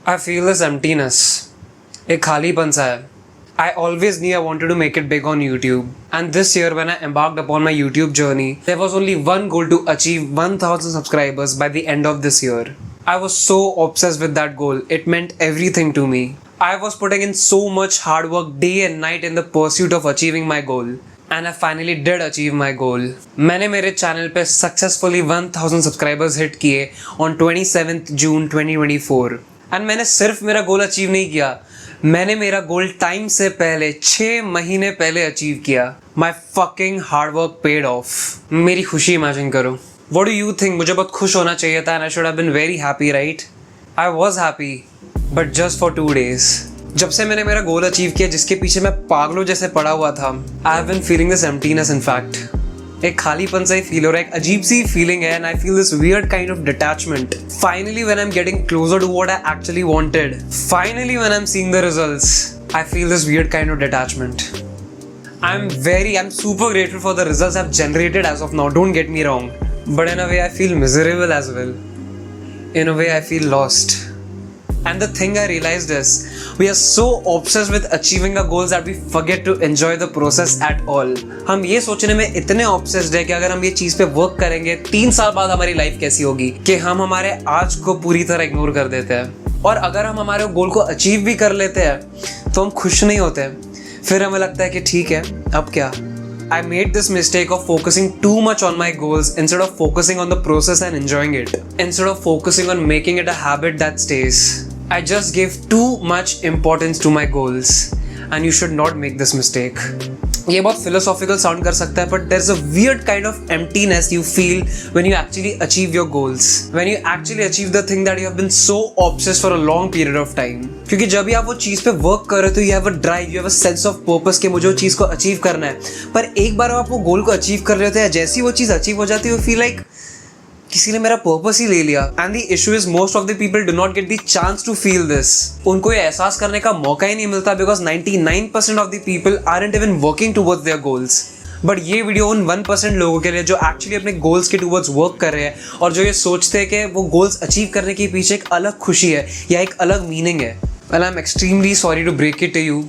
I feel this emptiness. एक खालीपन सा है. I always knew I wanted to make it big on YouTube. And this year when I embarked upon my YouTube journey, there was only one goal to achieve 1000 subscribers by the end of this year. I was so obsessed with that goal. It meant everything to me. I was putting in so much hard work day and night in the pursuit of achieving my goal. And I finally did achieve my goal. मैंने मेरे channel पे successfully 1000 subscribers hit किए on 27th June 2024. And मैंने सिर्फ मेरा goal achieve नहीं किया, मैंने मेरा गोल टाइम से पहले 6 महीने पहले अचीव किया. My fucking hard work paid off. मेरी खुशी इमेजिन करो. What do you think? मुझे बहुत खुश होना चाहिए था and I should have been very happy, right? I was happy, but just for 2 days. जब से मैंने मेरा गोल अचीव किया जिसके पीछे मैं पागलों जैसे पड़ा हुआ था, I have been feeling this emptiness in fact. एक खालीपन सा ही फील हो रहा है, एक अजीब सी फीलिंग है and I feel this weird kind of detachment. Finally when I'm getting closer to what I actually wanted, finally when I'm seeing the results, I feel this weird kind of detachment. I'm super grateful for the results I've generated as of now, don't get me wrong. But in a way I feel miserable as well. In a way I feel lost. And the thing I realized is, we are so obsessed with achieving our goals that we forget to enjoy the process at all. हम ये सोचने में इतने obsessed है कि अगर हम ये चीज़ पे work करेंगे 3 साल बाद हमारी life कैसी होगी, कि हम हमारे आज को पूरी तरह ignore कर देते हैं. और अगर हम हमारे गोल को achieve भी कर लेते हैं तो हम खुश नहीं होते. फिर हमें लगता है कि ठीक है, अब क्या. I made this mistake of focusing too much on my goals instead of focusing on the process and enjoying it. Instead of focusing on making it a habit that stays. I just gave too much importance to my goals and you should not make this mistake. ये बहुत philosophical sound कर सकता है, but there's a weird kind of emptiness you feel when you actually achieve your goals. When you actually achieve the thing that you have been so obsessed for a long period of time. क्योंकि जब भी आप वो चीज़ पे work कर रहे हो तो you have a drive, you have a sense of purpose कि मुझे वो चीज़ को achieve करना है. पर एक बार आप वो goal को achieve कर रहे होते हैं, जैसी वो चीज़ achieve हो जाती है, you feel like किसी ने मेरा पर्पस ही ले लिया. And the issue is most of the people do not get the chance to feel this. उनको ये एहसास करने का मौका ही नहीं मिलता because 99% of the people aren't even working towards their goals. But ये वीडियो उन 1% लोगों के लिए जो एक्चुअली अपने गोल्स के टुवर्ड्स वर्क कर रहे हैं और जो ये सोचते हैं कि वो गोल्स अचीव करने के पीछे एक अलग खुशी है या एक अलग मीनिंग है. Well I am extremely sorry to break it to you.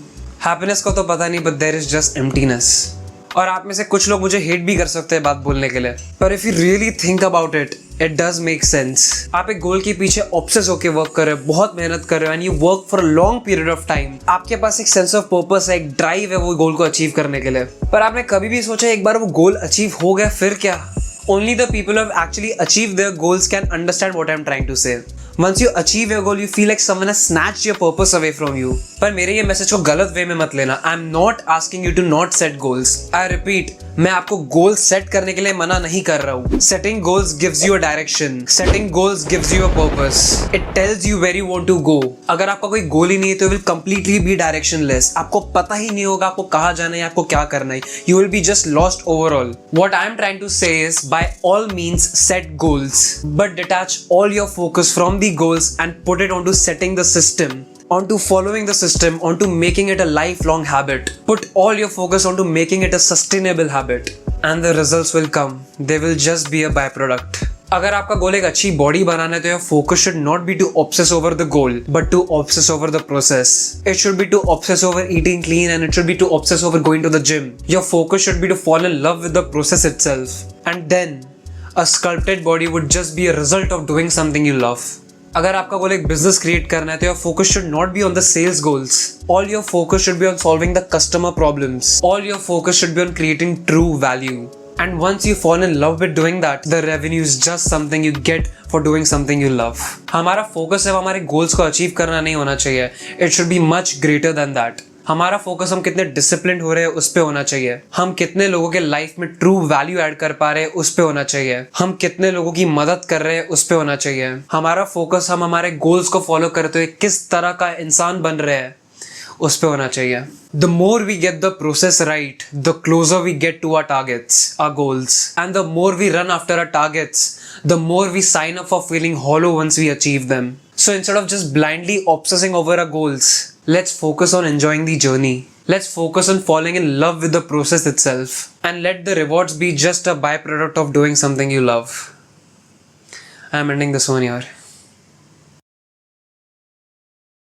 Happiness का तो पता नहीं, but there is just emptiness. और आप में से कुछ लोग मुझे हेट भी कर सकते हैं बात बोलने के लिए, पर if you really think about it, it does make sense. आप एक गोल के पीछे ऑब्सेस होकर वर्क कर रहे हो, बहुत मेहनत कर रहे हो and you work for a long period of time. आपके पास एक सेंस ऑफ पर्पस है, एक ड्राइव है वो गोल को अचीव करने के लिए. पर आपने कभी भी सोचा एक बार वो गोल अचीव हो गया फिर क्या? Only the people who have actually achieved their goals can understand what I'm trying to say. Once you achieve your goal, you feel like someone has snatched your purpose away from you. पर मेरे ये message को गलत वे में मत लेना. I'm not asking you to not set goals. I repeat, मैं आपको गोल सेट करने के लिए मना नहीं कर रहा हूँ. Setting goals gives you a direction. Setting goals gives you a purpose. It tells you where you want to go. अगर आपका कोई गोल ही नहीं है तो you will completely be directionless. आपको पता ही नहीं होगा आपको कहाँ जाना है, आपको क्या करना है. You will be just lost overall. What I'm trying to say is, by all means set goals, but detach all your focus from the goals and put it onto setting the system, onto following the system, onto making it a lifelong habit. Put all your focus onto making it a sustainable habit and the results will come. They will just be a byproduct. अगर आपका गोल एक अच्छी body बनाना है तो your focus should not be to obsess over the goal but to obsess over the process. It should be to obsess over eating clean and it should be to obsess over going to the gym. Your focus should be to fall in love with the process itself, and then a sculpted body would just be a result of doing something you love. अगर आपका गोल एक business create करना है तो your focus should not be on the sales goals. All your focus should be on solving the customer problems. All your focus should be on creating true value. And once you fall in love with doing that, the revenue is just something you get for doing something you love. हमारा focus सिर्फ हमारे goals को achieve करना नहीं होना चाहिए. It should be much greater than that. हमारा focus हम कितने डिसिप्लिन हो रहे हैं उस पे होना चाहिए. हम कितने लोगों के लाइफ में ट्रू वैल्यू ऐड कर पा रहे हैं उस पे होना चाहिए. हम कितने लोगों की मदद कर रहे हैं उस पे होना चाहिए. हमारा फोकस हम हमारे गोल्स को फॉलो करते हुए किस तरह का इंसान बन रहे हैं उस पे होना चाहिए. The more we get the process right, the closer we get to our targets, our goals. And the more we run after our targets, the more we sign up for feeling hollow once we achieve them. So instead of just blindly obsessing over our goals, let's focus on enjoying the journey. Let's focus on falling in love with the process itself. And let the rewards be just a byproduct of doing something you love. I'm ending this one here.